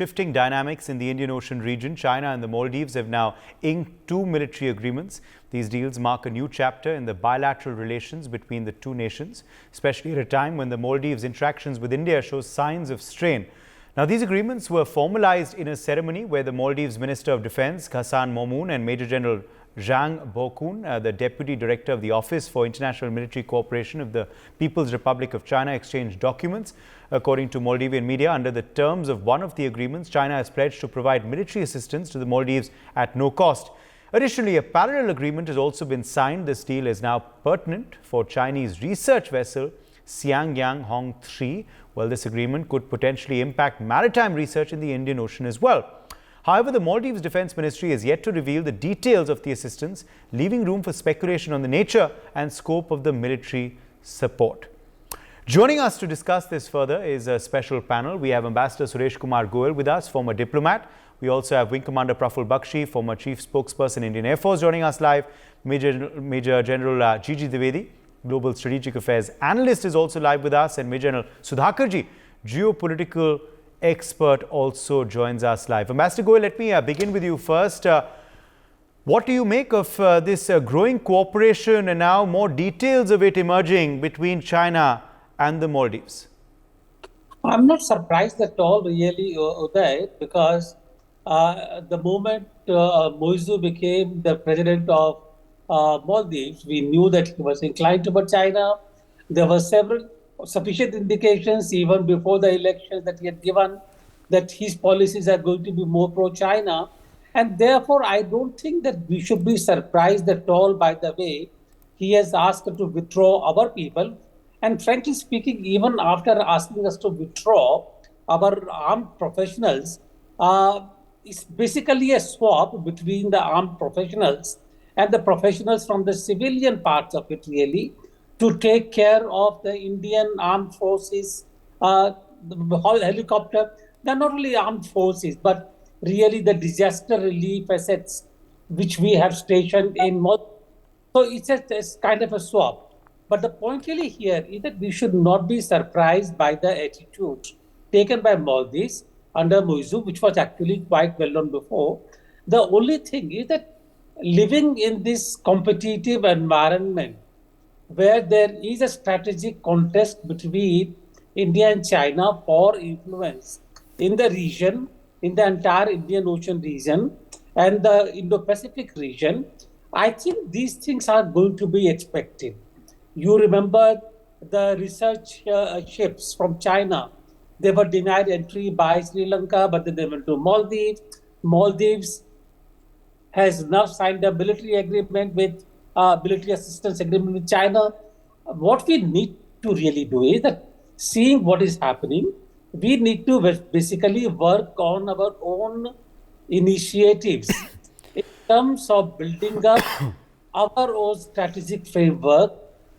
shifting dynamics in the Indian Ocean region. China and the Maldives have now inked two military agreements. These deals mark a new chapter in the bilateral relations between the two nations, especially at a time when the Maldives' interactions with India show signs of strain. Now, these agreements were formalized in a ceremony where the Maldives Minister of Defense, Ghassan Momoon, and Major General Zhang Bokun, the Deputy Director of the Office for International Military Cooperation of the People's Republic of China, exchanged documents. According to Maldivian media, under the terms of one of the agreements, China has pledged to provide military assistance to the Maldives at no cost. Additionally, a parallel agreement has also been signed. This deal is now pertinent for Chinese research vessel Ciang Yang Hong 3. Well, this agreement could potentially impact maritime research in the Indian Ocean as well. However, the Maldives Defense Ministry has yet to reveal the details of the assistance, leaving room for speculation on the nature and scope of the military support. Joining us to discuss this further is a special panel. We have Ambassador Suresh Kumar Goel with us, former diplomat. We also have Wing Commander Praful Bakshi, former Chief Spokesperson, Indian Air Force, joining us live. Major General Gigi Dwivedi, Global Strategic Affairs Analyst, is also live with us. And Major General Sudhakarji, geopolitical expert, also joins us live. Ambassador Goel, let me begin with you first. What do you make of this growing cooperation and now more details of it emerging between China and the Maldives? I'm not surprised at all, really, Uday, because the moment Mizzu became the president of Maldives, we knew that he was inclined toward China. There were several sufficient indications even before the elections that he had given that his policies are going to be more pro-China. And therefore, I don't think that we should be surprised at all by the way he has asked to withdraw our people. And frankly speaking, even after asking us to withdraw our armed professionals, it's basically a swap between the armed professionals and the professionals from the civilian parts of it, really, to take care of the Indian armed forces, the helicopter. They're not only armed forces, but really the disaster relief assets which we have stationed in Maldives. So it's kind of a swap. But the point really here is that we should not be surprised by the attitude taken by Maldives under Mizzu, which was actually quite well known before. The only thing is that living in this competitive environment where there is a strategic contest between India and China for influence in the region, in the entire Indian Ocean region and the Indo-Pacific region, I think these things are going to be expected. You remember the research ships from China. They were denied entry by Sri Lanka, but then they went to Maldives. Maldives has now signed a military agreement with military assistance agreement with China. What we need to really do is that seeing what is happening, we need to basically work on our own initiatives in terms of building up our own strategic framework,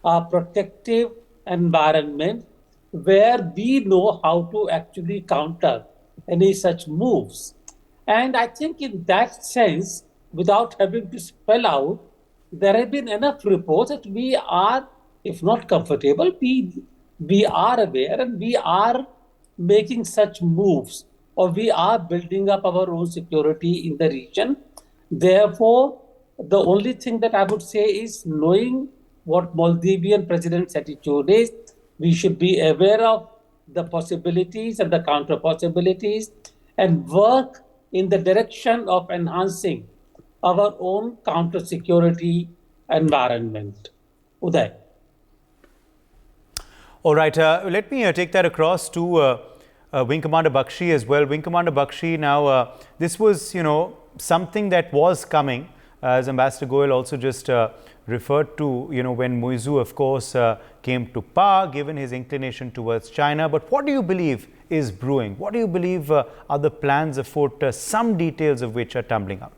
a protective environment where we know how to actually counter any such moves. And I think in that sense, without having to spell out, there have been enough reports that we are, if not comfortable, we are aware and we are making such moves, or we are building up our own security in the region. Therefore, the only thing that I would say is, knowing what Maldivian president's attitude is, we should be aware of the possibilities and the counter possibilities and work in the direction of enhancing our own counter security environment. Uday. All right, let me take that across to Wing Commander Bakshi as well. Wing Commander Bakshi, now this was, something that was coming, as Ambassador Goel also just referred to, when Mizzu, of course, came to power, given his inclination towards China. But what do you believe is brewing? What do you believe are the plans afoot, some details of which are tumbling out?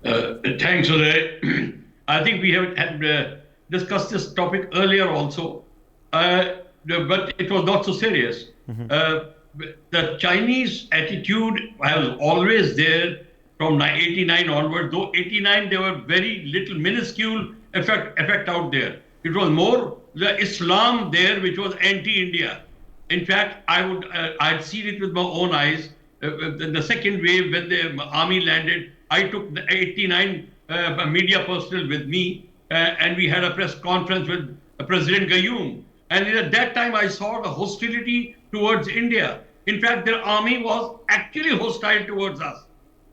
Thanks, Uday. I think we have discussed this topic earlier also, but it was not so serious. The Chinese attitude was always there from 89 onward, though 89 there were very little minuscule effect out there. It was more the Islam there which was anti-India. In fact, I'd seen it with my own eyes. The second wave, when the army landed, I took the 89 media personnel with me, and we had a press conference with President Gayoom. And at that time, I saw the hostility towards India. In fact, their army was actually hostile towards us,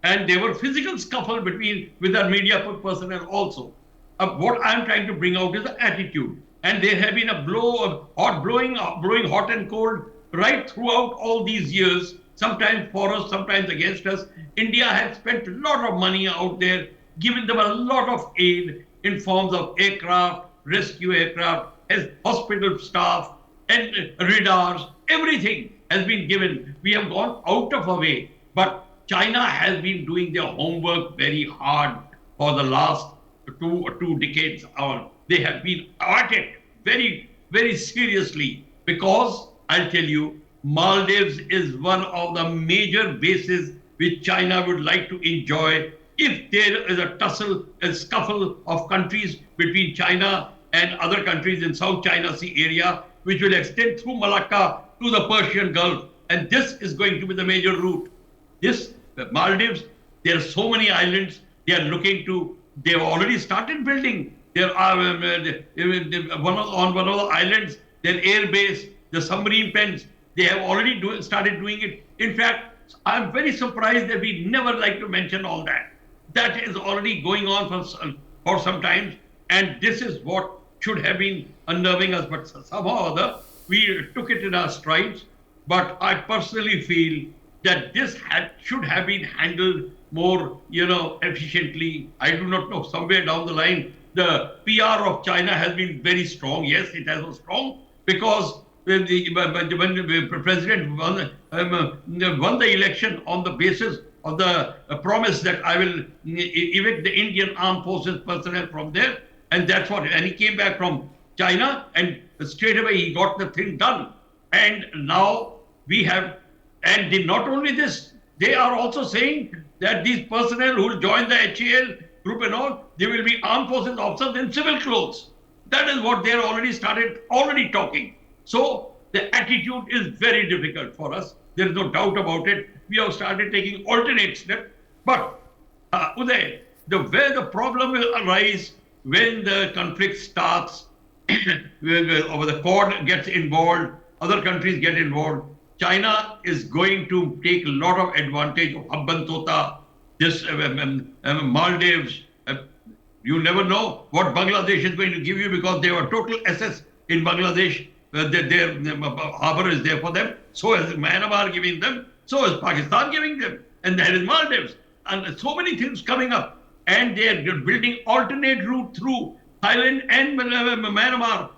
and there were physical scuffle with our media personnel also. What I'm trying to bring out is the attitude. And there have been a blowing hot and cold right throughout all these years, sometimes for us, sometimes against us. India has spent a lot of money out there, given them a lot of aid in forms of aircraft, rescue aircraft, as hospital staff, and radars. Everything has been given. We have gone out of our way. But China has been doing their homework very hard for the last two decades. They have been at it very, very seriously, because I'll tell you, Maldives is one of the major bases which China would like to enjoy if there is a tussle, a scuffle of countries between China and other countries in South China Sea area, which will extend through Malacca to the Persian Gulf. And this is going to be the major route. The Maldives, there are so many islands they've already started building. There are on one of the islands, their air base, the submarine pens, they have already started doing it. In fact, I'm very surprised that we never like to mention all that. That is already going on for some time, and this is what should have been unnerving us, but somehow or other, we took it in our strides. But I personally feel that this should have been handled more, efficiently. I do not know, somewhere down the line, the PR of China has been very strong. Yes, it has been strong, because when the president won the election on the basis of the promise that I will evict the Indian armed forces personnel from there, and he came back from China, and straight away he got the thing done. And now not only this, they are also saying that these personnel who will join the HAL group and all, they will be armed forces officers in civil clothes. That is what they are already talking. So the attitude is very difficult for us. There is no doubt about it. We have started taking alternate steps. But Uday, where the problem will arise when the conflict starts, or the Quad gets involved, other countries get involved, China is going to take a lot of advantage of Habbantota, this Maldives. You never know what Bangladesh is going to give you, because they have total SS in Bangladesh. Their harbor is there for them. So is Myanmar giving them. So is Pakistan giving them. And there is Maldives. And so many things coming up. And they are building alternate route through Thailand and Myanmar,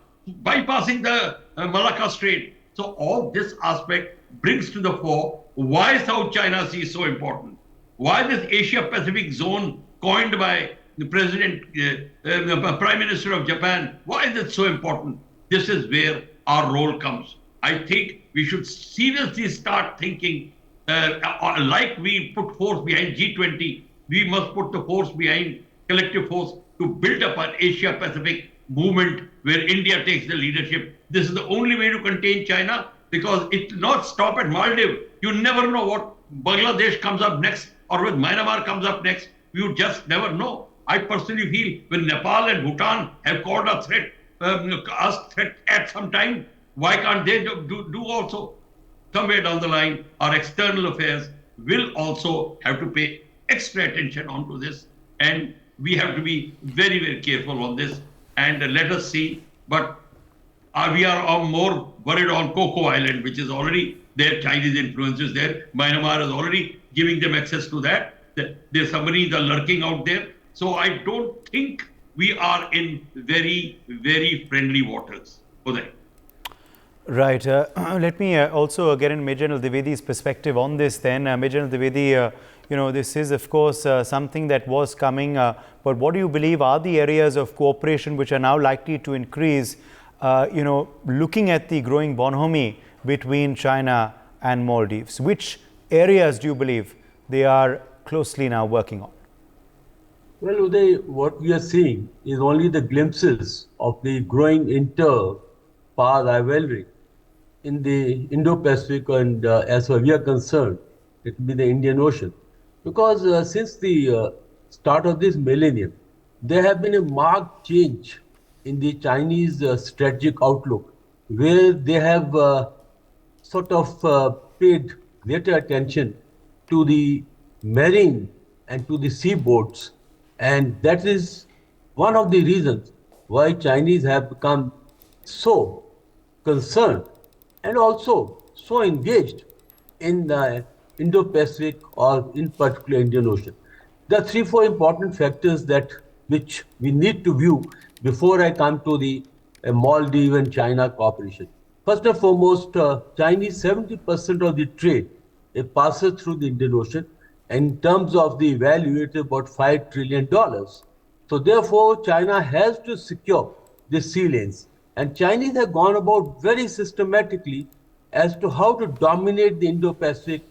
bypassing the Malacca Strait. So all this aspect brings to the fore why South China Sea is so important. Why this Asia-Pacific zone coined by the the Prime Minister of Japan, why is it so important? This is where our role comes. I think we should seriously start thinking, like we put force behind G20, we must put the force behind collective force to build up an Asia-Pacific movement where India takes the leadership. This is the only way to contain China, because it will not stop at Maldives. You never know what Bangladesh comes up next, or when Myanmar comes up next. You just never know. I personally feel when Nepal and Bhutan have called us threat at some time, why can't they do also? Somewhere down the line, our external affairs will also have to pay extra attention onto this, and we have to be very, very careful on this. And let us see. But we are more worried on Coco Island, which is already there. Chinese influences there. Myanmar is already giving them access to that. Their submarines are lurking out there. So I don't think we are in very, very friendly waters. Uday. Right. Let me also get in Major General Dwivedi's perspective on this then. Major General Dwivedi, this is of course something that was coming, but what do you believe are the areas of cooperation which are now likely to increase, looking at the growing bonhomie between China and Maldives? Which areas do you believe they are closely now working on? Well, Uday, what we are seeing is only the glimpses of the growing inter-power rivalry. in the Indo-Pacific, and as far as we are concerned, it will be the Indian Ocean. Because since the start of this millennium, there have been a marked change in the Chinese strategic outlook, where they have sort of paid greater attention to the marine and to the seaboats, and that is one of the reasons why Chinese have become so concerned and also so engaged in the Indo-Pacific or in particular Indian Ocean. There are three, four important factors that which we need to view before I come to the Maldives and China cooperation. First and foremost, Chinese 70% of the trade it passes through the Indian Ocean. In terms of the value, it is about $5 trillion. So therefore, China has to secure the sea lanes. And Chinese have gone about very systematically as to how to dominate the Indo-Pacific,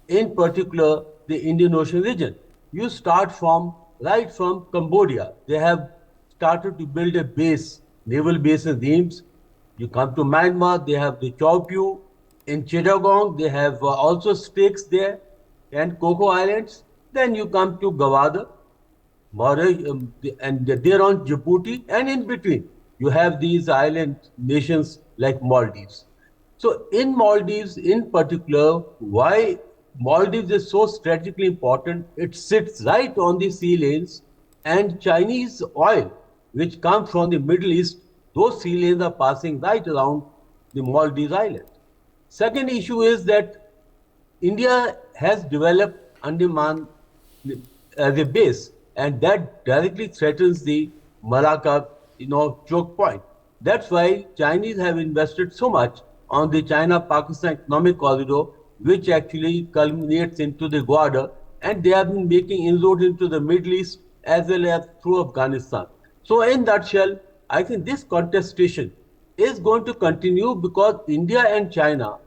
in particular the Indian Ocean region. You start from right from Cambodia. They have started to build a base, naval base in Reams. You come to Myanmar, they have the Chow Piu. In Chittagong, they have also stakes there and Coco Islands. Then you come to Gawada, and they're on Djibouti, and in between you have these island nations like Maldives. So in Maldives in particular, why Maldives is so strategically important, it sits right on the sea lanes, and Chinese oil, which comes from the Middle East, those sea lanes are passing right around the Maldives island. Second issue is that India has developed Andaman as a base, and that directly threatens the Malacca, choke point. That's why Chinese have invested so much on the China-Pakistan economic corridor, which actually culminates into the Gwadar, and they have been making inroads into the Middle East as well as through Afghanistan. So in nutshell, I think this contestation is going to continue because India and China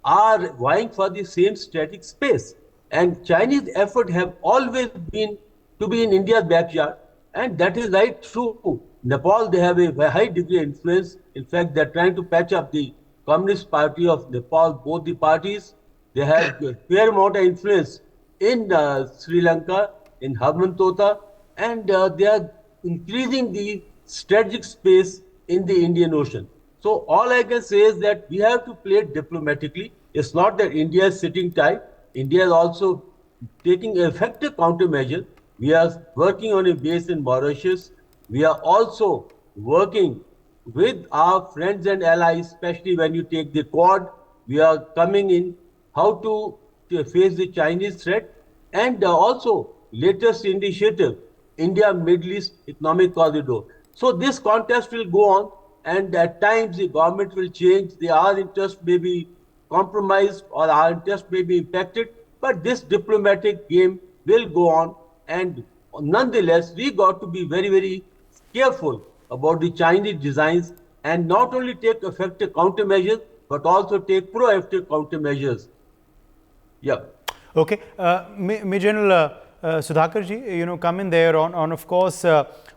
are vying for the same static space. And Chinese effort have always been to be in India's backyard, and that is right true. Nepal, they have a high degree of influence. In fact, they're trying to patch up the Communist Party of Nepal, both the parties. They have a fair amount of influence in Sri Lanka, in Hambantota, and they are increasing the strategic space in the Indian Ocean. So all I can say is that we have to play it diplomatically. It's not that India is sitting tight. India is also taking effective countermeasures. We are working on a base in Mauritius. We are also working with our friends and allies, especially when you take the Quad. We are coming in how to face the Chinese threat, and also latest initiative, India Middle East Economic Corridor. So this contest will go on, and at times the government will change. Our interest may be compromised or our interest may be impacted, but this diplomatic game will go on. And nonetheless, we got to be very, very careful about the Chinese designs and not only take effective countermeasures, but also take proactive countermeasures. Yeah. Okay. General Sudhakar ji, come in there on of course,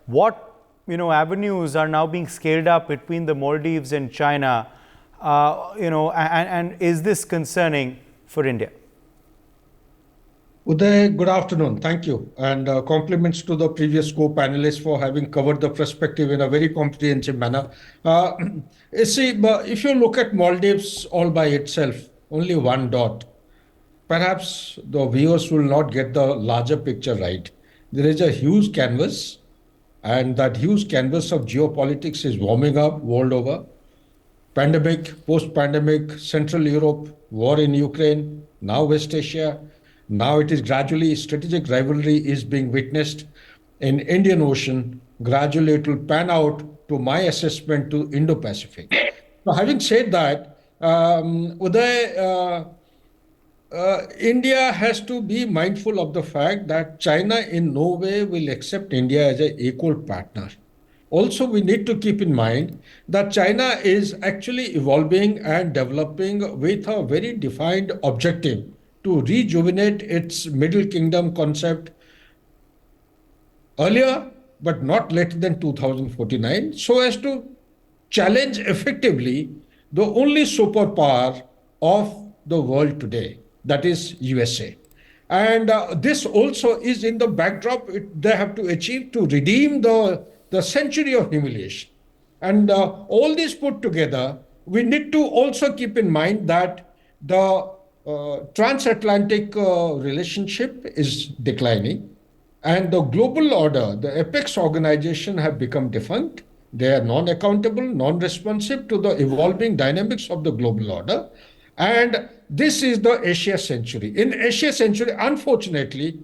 what avenues are now being scaled up between the Maldives and China, and is this concerning for India? Uday, good afternoon. Thank you. And compliments to the previous co-panelists for having covered the perspective in a very comprehensive manner. If you look at Maldives all by itself, only one dot, perhaps the viewers will not get the larger picture right. There is a huge canvas, and that huge canvas of geopolitics is warming up world over. Pandemic, post-pandemic, Central Europe, war in Ukraine, now West Asia. Now it is gradually, strategic rivalry is being witnessed in Indian Ocean. Gradually it will pan out, to my assessment, to Indo-Pacific. Now, having said that, Uday, India has to be mindful of the fact that China in no way will accept India as an equal partner. Also, we need to keep in mind that China is actually evolving and developing with a very defined objective to rejuvenate its Middle Kingdom concept earlier, but not later than 2049, so as to challenge effectively the only superpower of the world today, that is USA. And this also is in the backdrop they have to achieve to redeem the century of humiliation. And all this put together, we need to also keep in mind that the transatlantic relationship is declining, and the global order, the apex organization have become defunct. They are non-accountable, non-responsive to the evolving dynamics of the global order. And this is the Asia century. In Asia century, unfortunately,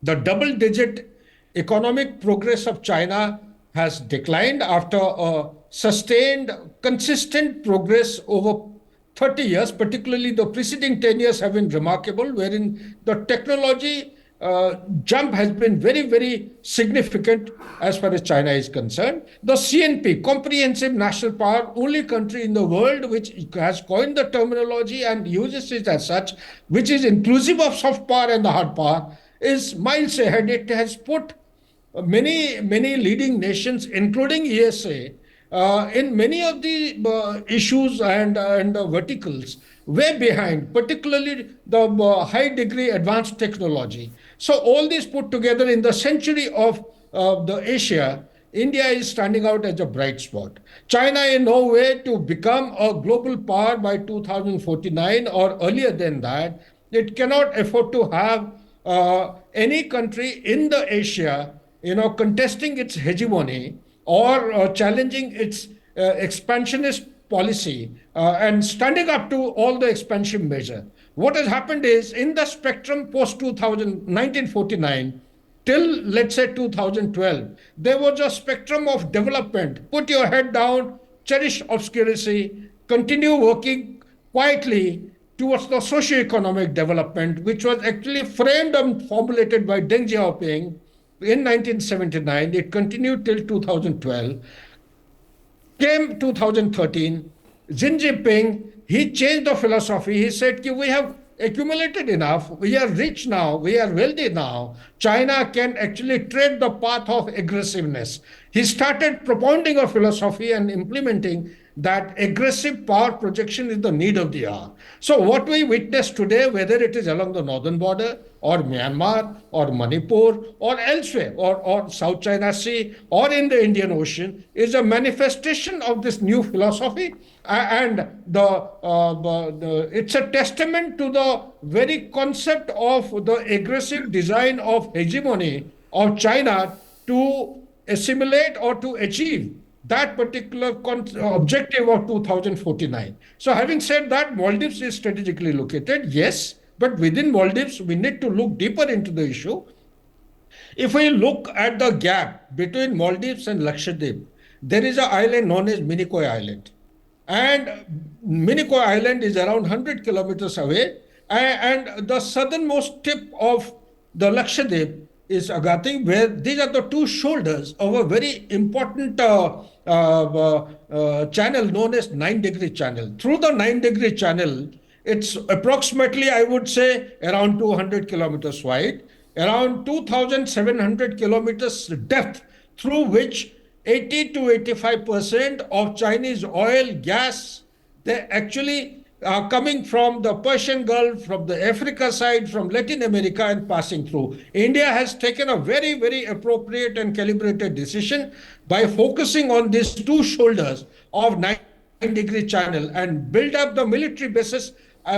the double-digit economic progress of China has declined after a sustained, consistent progress over 30 years, particularly the preceding 10 years have been remarkable, wherein the technology jump has been very, very significant as far as China is concerned. The CNP, Comprehensive National Power, only country in the world which has coined the terminology and uses it as such, which is inclusive of soft power and the hard power, is miles ahead. It has put many leading nations, including USA, in many of the issues and verticals, way behind, particularly the high degree advanced technology. So all this put together in the century of the Asia, India is standing out as a bright spot. China in no way to become a global power by 2049 or earlier than that. It cannot afford to have any country in the Asia, contesting its hegemony or challenging its expansionist policy and standing up to all the expansion measure. What has happened is in the spectrum post 1949 till let's say 2012, there was a spectrum of development. Put your head down, cherish obscuracy, continue working quietly towards the socio-economic development, which was actually framed and formulated by Deng Xiaoping in 1979. It continued till 2012. Came 2013, Xi Jinping, he changed the philosophy. He said, we have accumulated enough, we are rich now, we are wealthy now. China can actually tread the path of aggressiveness. He started propounding a philosophy and implementing that aggressive power projection is the need of the hour. So what we witness today, whether it is along the northern border or Myanmar or Manipur or elsewhere or South China Sea or in the Indian Ocean, is a manifestation of this new philosophy. And it's a testament to the very concept of the aggressive design of hegemony of China to assimilate or to achieve that particular objective of 2049. So having said that, Maldives is strategically located, yes, but within Maldives, we need to look deeper into the issue. If we look at the gap between Maldives and Lakshadweep, there is an island known as Minicoy Island. And Minicoy Island is around 100 kilometers away. And the southernmost tip of the Lakshadweep is Agathi, where these are the two shoulders of a very important channel known as 9-degree channel. Through the 9-degree channel, it's approximately, I would say, around 200 kilometers wide, around 2,700 kilometers depth, through which 80 to 85% of Chinese oil, gas, they actually are coming from the Persian Gulf, from the Africa side, from Latin America and passing through. India has taken a very, very appropriate and calibrated decision by focusing on these two shoulders of 9-degree channel and build up the military bases,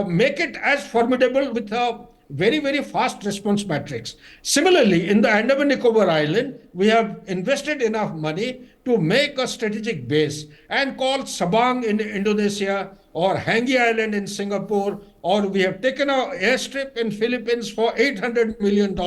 make it as formidable with a very, very fast response matrix. Similarly, in the Andaman Nicobar Island, we have invested enough money to make a strategic base and called Sabang in Indonesia or Hangi Island in Singapore, or we have taken an airstrip in Philippines for $800 million.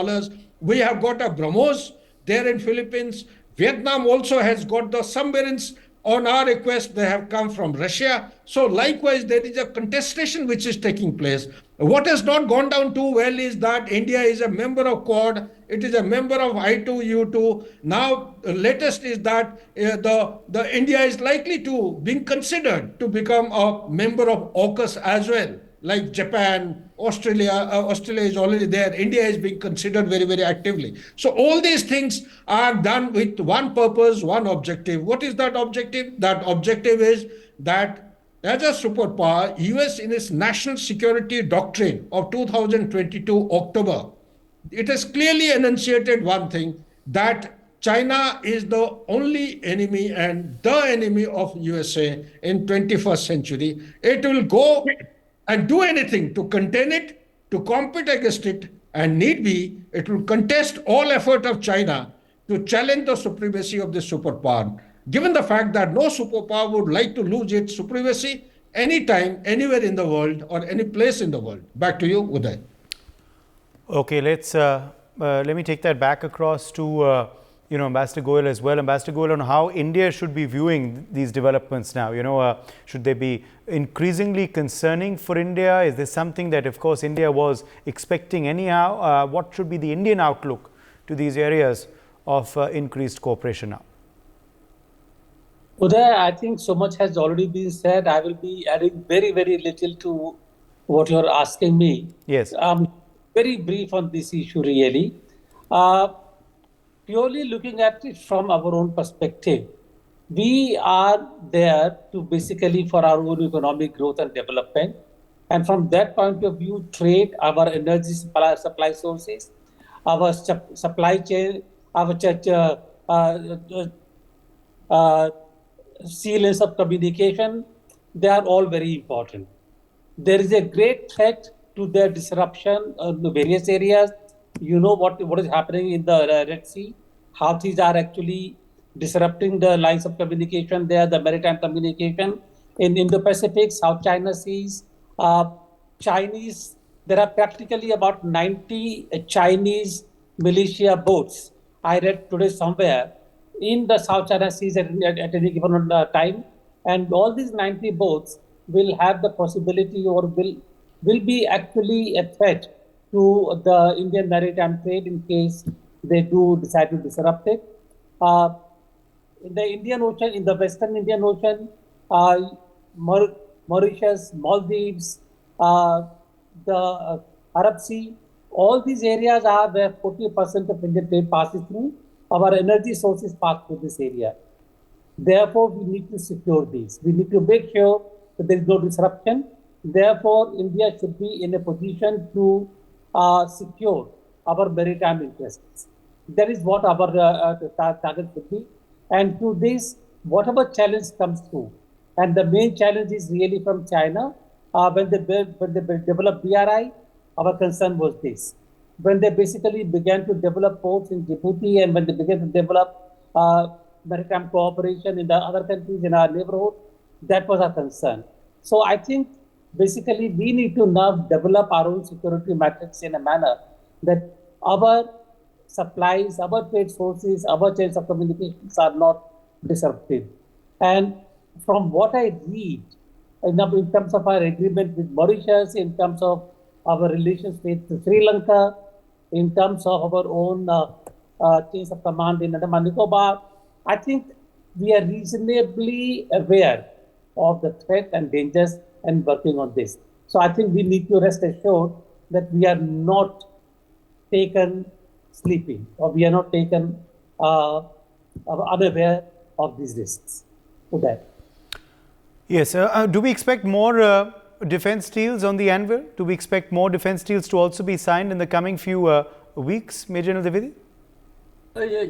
We have got a BrahMos there in Philippines. Vietnam also has got the submarines. On our request, they have come from Russia. So likewise, there is a contestation which is taking place. What has not gone down too well is that India is a member of Quad. It is a member of I2U2. Now, latest is that the India is likely to being considered to become a member of AUKUS as well. Like Japan, Australia is already there. India is being considered very, very actively. So all these things are done with one purpose, one objective. What is that objective? That objective is that As a superpower, US in its national security doctrine of 2022 October, it has clearly enunciated one thing, that China is the only enemy and the enemy of USA in 21st century. It will go and do anything to contain it, to compete against it, and need be, it will contest all effort of China to challenge the supremacy of this superpower. Given the fact that no superpower would like to lose its supremacy anytime, anywhere in the world, or any place in the world. Back to you, Uday. Okay, let me take that back across to Ambassador Goyal as well. Ambassador Goyal, on how India should be viewing these developments now. Should they be increasingly concerning for India? Is this something that, of course, India was expecting anyhow? What should be the Indian outlook to these areas of increased cooperation now? Uday, I think so much has already been said. I will be adding very, very little to what you're asking me. Yes. Very brief on this issue, really. Purely looking at it from our own perspective, we are there to basically for our own economic growth and development. And from that point of view, trade, our energy supply sources, our supply chain, our sea lanes of communication, they are all very important. There is a great threat to their disruption in the various areas. You know what is happening in the Red Sea, how things are actually disrupting the lines of communication there, the maritime communication. In Indo-Pacific, South China Seas, Chinese, there are practically about 90 Chinese militia boats. I read today somewhere in the South China Seas at any given time. And all these 90 boats will have the possibility or will be actually a threat to the Indian maritime trade in case they do decide to disrupt it. In the Indian Ocean, in the Western Indian Ocean, Mauritius, Maldives, the Arab Sea, all these areas are where 40% of Indian trade passes through. Our energy sources pass through this area. Therefore, we need to secure these. We need to make sure that there is no disruption. Therefore, India should be in a position to secure our maritime interests. That is what our target should be. And to this, whatever challenge comes through, and the main challenge is really from China. When they developed BRI, our concern was this. When they basically began to develop ports in Djibouti, and when they began to develop maritime cooperation in the other countries in our neighborhood, that was our concern. So I think basically we need to now develop our own security matrix in a manner that our supplies, our trade sources, our chains of communications are not disrupted. And from what I read, in terms of our agreement with Mauritius, in terms of our relations with Sri Lanka, in terms of our own chains of command in Andaman Nicobar, I think we are reasonably aware of the threat and dangers and working on this. So I think we need to rest assured that we are not taken sleeping, or we are not taken unaware of these risks. Okay. Yes. Do we expect more defense deals on the anvil? Do we expect more defense deals to also be signed in the coming few weeks, Major General Dwivedi?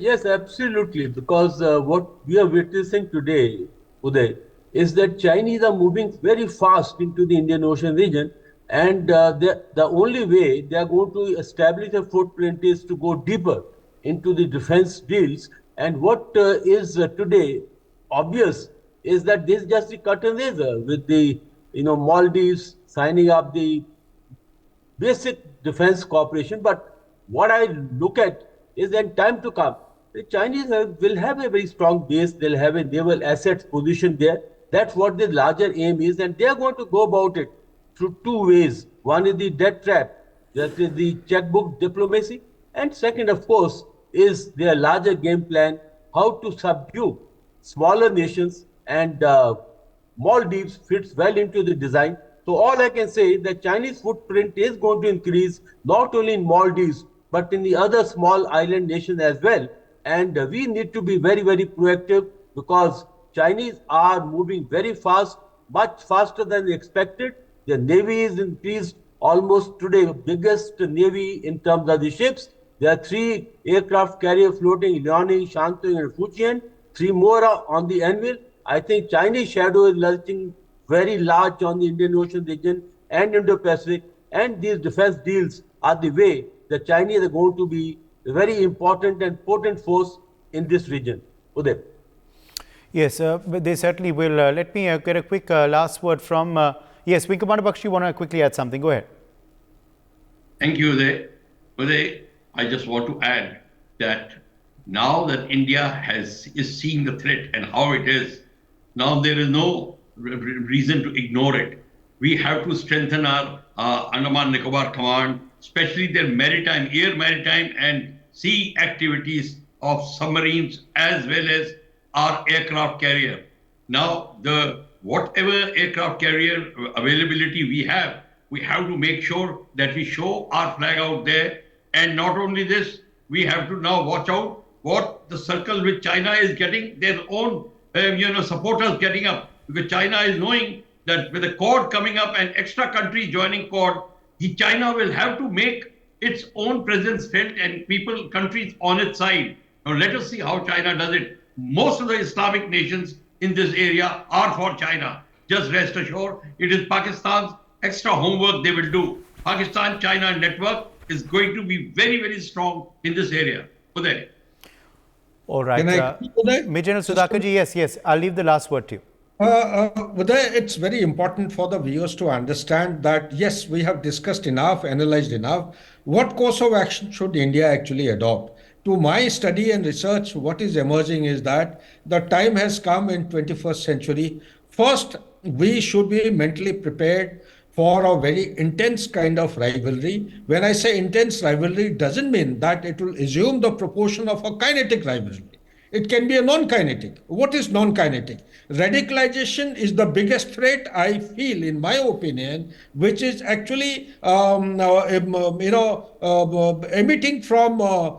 Yes, absolutely. Because what we are witnessing today, Uday, is that Chinese are moving very fast into the Indian Ocean region, and the only way they are going to establish a footprint is to go deeper into the defense deals. And what is today obvious is that this is just the curtain raiser with the Maldives signing up the basic defense cooperation. But what I look at is that in time to come, the Chinese will have a very strong base. They'll have a naval assets position there. That's what the larger aim is, and they are going to go about it through two ways. One is the debt trap, that is the checkbook diplomacy, and second, of course, is their larger game plan, how to subdue smaller nations, and Maldives fits well into the design. So all I can say is that Chinese footprint is going to increase not only in Maldives, but in the other small island nations as well. And we need to be very, very proactive, because Chinese are moving very fast. much faster than expected. The navy is increased almost today, biggest navy in terms of the ships. There are 3 aircraft carrier floating, Liaoning, Shantung, and Fujian. 3 more are on the anvil. I think Chinese shadow is lurching very large on the Indian Ocean region and Indo-Pacific. And these defense deals are the way the Chinese are going to be a very important and potent force in this region. Uday. Yes, but they certainly will. Let me get a quick last word from, yes, Wing Commander Bakshi, want to quickly add something. Go ahead. Thank you, Uday. Uday, I just want to add that now that India is seeing the threat and how it is, now there is no reason to ignore it. We have to strengthen our Andaman Nicobar Command, especially their maritime, air maritime and sea activities of submarines as well as our aircraft carrier. Now, whatever aircraft carrier availability we have to make sure that we show our flag out there. And not only this, we have to now watch out what the circle which China is getting, their own supporters getting up. Because China is knowing that with the Quad coming up and extra countries joining Quad, China will have to make its own presence felt and countries on its side. Now let us see how China does it. Most of the Islamic nations in this area are for China. Just rest assured, it is Pakistan's extra homework they will do. Pakistan-China network is going to be very, very strong in this area. Uday. All right. Major General Sudhakarji, yes. I'll leave the last word to you. Uday, it's very important for the viewers to understand that, yes, we have discussed enough, analyzed enough. What course of action should India actually adopt? To my study and research, what is emerging is that the time has come in 21st century. First, we should be mentally prepared for a very intense kind of rivalry. When I say intense rivalry, it doesn't mean that it will assume the proportion of a kinetic rivalry. It can be a non-kinetic. What is non-kinetic? Radicalization is the biggest threat, I feel, in my opinion, which is actually emitting from a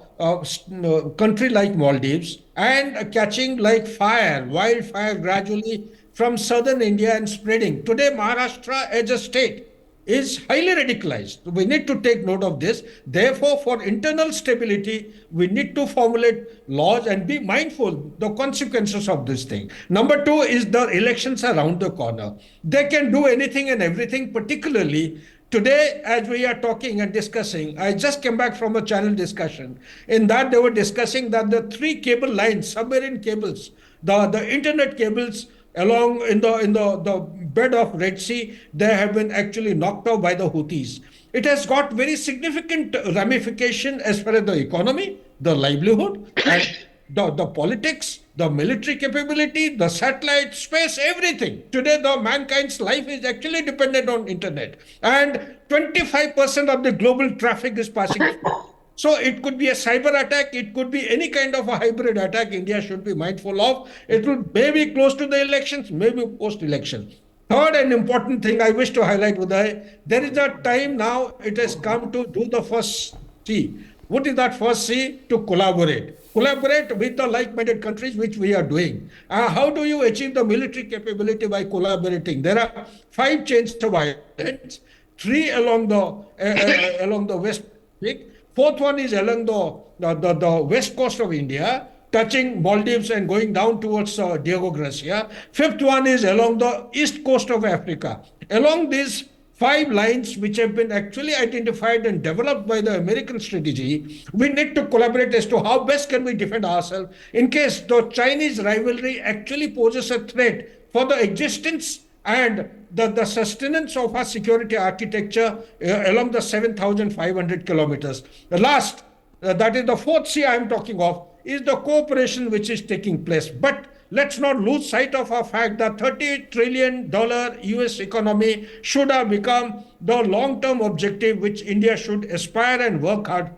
country like Maldives and catching like wildfire gradually from southern India and spreading. Today, Maharashtra as a state is highly radicalized. We need to take note of this. Therefore, for internal stability, we need to formulate laws and be mindful the consequences of this thing. Number 2 is the elections around the corner. They can do anything and everything, particularly today, as we are talking and discussing. I just came back from a channel discussion. In that, they were discussing that the 3 cable lines, submarine cables, the internet cables, along in the bed of Red Sea, they have been actually knocked off by the Houthis. It has got very significant ramification as far as the economy, the livelihood, and the politics, the military capability, the satellite space, everything. Today, the mankind's life is actually dependent on internet. And 25% of the global traffic is passing through. So it could be a cyber attack. It could be any kind of a hybrid attack. India should be mindful of. It will maybe close to the elections, maybe post-election. Third and important thing I wish to highlight, Uday, there is a time now it has come to do the first C. What is that first C? To collaborate. Collaborate with the like-minded countries, which we are doing. How do you achieve the military capability by collaborating? There are 5 chains of islands, 3 along the West Pacific. 4th one is along the west coast of India, touching Maldives and going down towards Diego Garcia. 5th one is along the east coast of Africa. Along these 5 lines, which have been actually identified and developed by the American strategy, we need to collaborate as to how best can we defend ourselves in case the Chinese rivalry actually poses a threat for the existence and the sustenance of our security architecture along the 7,500 kilometers. The last, that is the 4th C I am talking of, is the cooperation which is taking place. But let's not lose sight of our fact that $30 trillion US economy should have become the long-term objective which India should aspire and work hard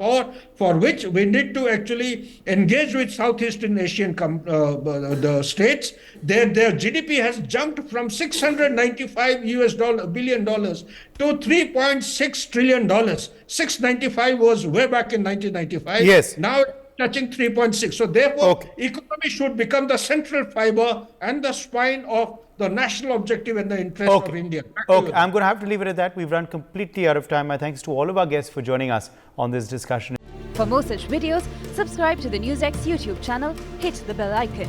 for which we need to actually engage with Southeastern Asian the states. Their GDP has jumped from $695 billion to $3.6 trillion. 695 was way back in 1995. Yes. Now touching 3.6. So therefore, Okay. economy should become the central fiber and the spine of the national objective and the interest of India. Back to Okay, you. I'm going to have to leave it at that. We've run completely out of time. My thanks to all of our guests for joining us on this discussion. For more such videos, subscribe to the NewsX YouTube channel, hit the bell icon.